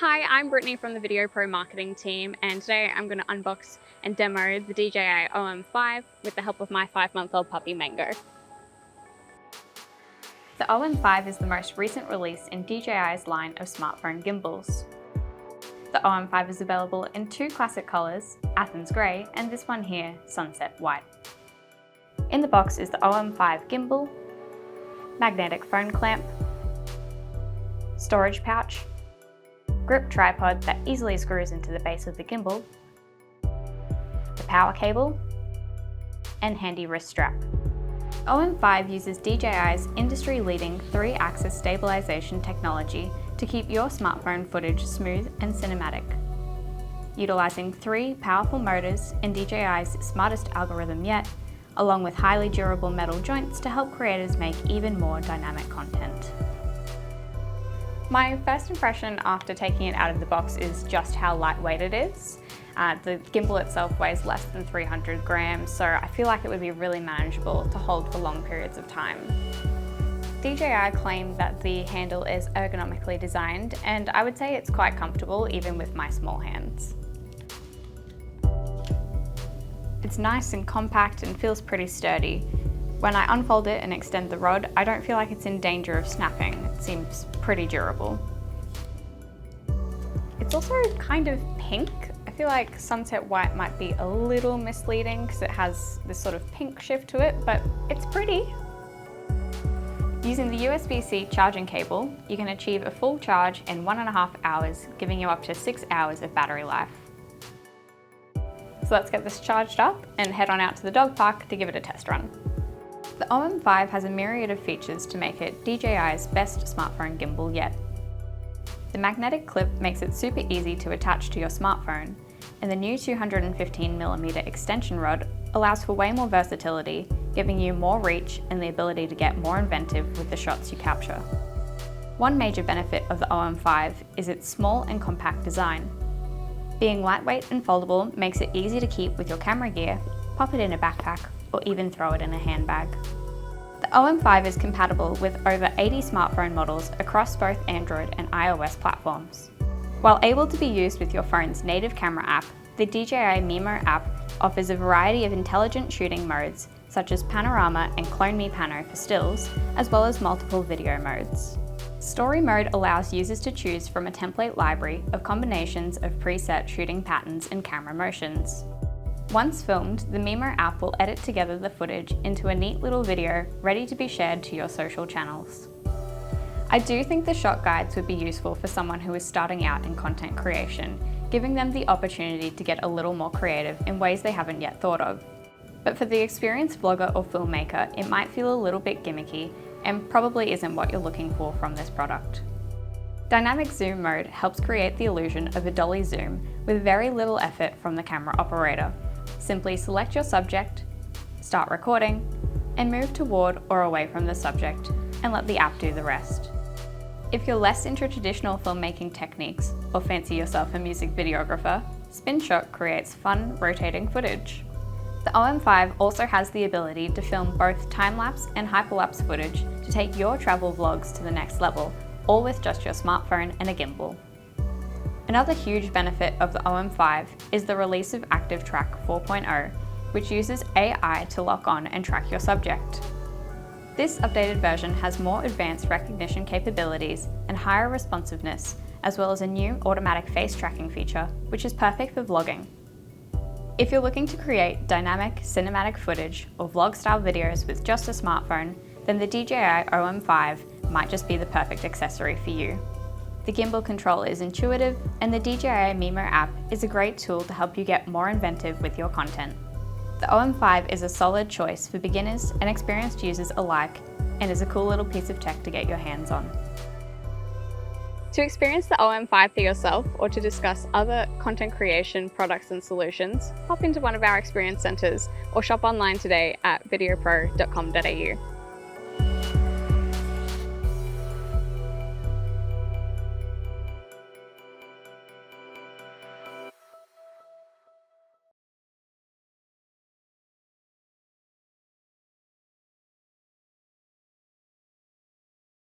Hi, I'm Brittany from the Videopro marketing team, and today I'm going to unbox and demo the DJI OM5 with the help of my 5-month-old puppy Mango. The OM5 is the most recent release in DJI's line of smartphone gimbals. The OM5 is available in two classic colours, Athens Grey and this one here, Sunset White. In the box is the OM5 gimbal, magnetic phone clamp, storage pouch, grip tripod that easily screws into the base of the gimbal, the power cable, and handy wrist strap. OM5 uses DJI's industry-leading 3-axis stabilization technology to keep your smartphone footage smooth and cinematic. Utilising 3 powerful motors and DJI's smartest algorithm yet, along with highly durable metal joints to help creators make even more dynamic content. My first impression after taking it out of the box is just how lightweight it is. The gimbal itself weighs less than 300 grams, so I feel like it would be really manageable to hold for long periods of time. DJI claim that the handle is ergonomically designed, and I would say it's quite comfortable even with my small hands. It's nice and compact and feels pretty sturdy. When I unfold it and extend the rod, I don't feel like it's in danger of snapping. It seems pretty durable. It's also kind of pink. I feel like Sunset White might be a little misleading because it has this sort of pink shift to it, but it's pretty. Using the USB-C charging cable, you can achieve a full charge in 1.5 hours, giving you up to 6 hours of battery life. So let's get this charged up and head on out to the dog park to give it a test run. The OM5 has a myriad of features to make it DJI's best smartphone gimbal yet. The magnetic clip makes it super easy to attach to your smartphone, and the new 215mm extension rod allows for way more versatility, giving you more reach and the ability to get more inventive with the shots you capture. One major benefit of the OM5 is its small and compact design. Being lightweight and foldable makes it easy to keep with your camera gear, pop it in a backpack, or even throw it in a handbag. The OM5 is compatible with over 80 smartphone models across both Android and iOS platforms. While able to be used with your phone's native camera app, the DJI Mimo app offers a variety of intelligent shooting modes such as Panorama and Clone Me Pano for stills, as well as multiple video modes. Story mode allows users to choose from a template library of combinations of preset shooting patterns and camera motions. Once filmed, the Mimo app will edit together the footage into a neat little video ready to be shared to your social channels. I do think the shot guides would be useful for someone who is starting out in content creation, giving them the opportunity to get a little more creative in ways they haven't yet thought of. But for the experienced vlogger or filmmaker, it might feel a little bit gimmicky and probably isn't what you're looking for from this product. Dynamic zoom mode helps create the illusion of a dolly zoom with very little effort from the camera operator. Simply select your subject, start recording, and move toward or away from the subject, and let the app do the rest. If you're less into traditional filmmaking techniques, or fancy yourself a music videographer, SpinShot creates fun, rotating footage. The OM5 also has the ability to film both time-lapse and hyperlapse footage to take your travel vlogs to the next level, all with just your smartphone and a gimbal. Another huge benefit of the OM5 is the release of ActiveTrack 4.0, which uses AI to lock on and track your subject. This updated version has more advanced recognition capabilities and higher responsiveness, as well as a new automatic face tracking feature, which is perfect for vlogging. If you're looking to create dynamic, cinematic footage or vlog-style videos with just a smartphone, then the DJI OM5 might just be the perfect accessory for you. The gimbal control is intuitive, and the DJI Mimo app is a great tool to help you get more inventive with your content. The OM5 is a solid choice for beginners and experienced users alike, and is a cool little piece of tech to get your hands on. To experience the OM5 for yourself or to discuss other content creation products and solutions, pop into one of our experience centres or shop online today at videopro.com.au.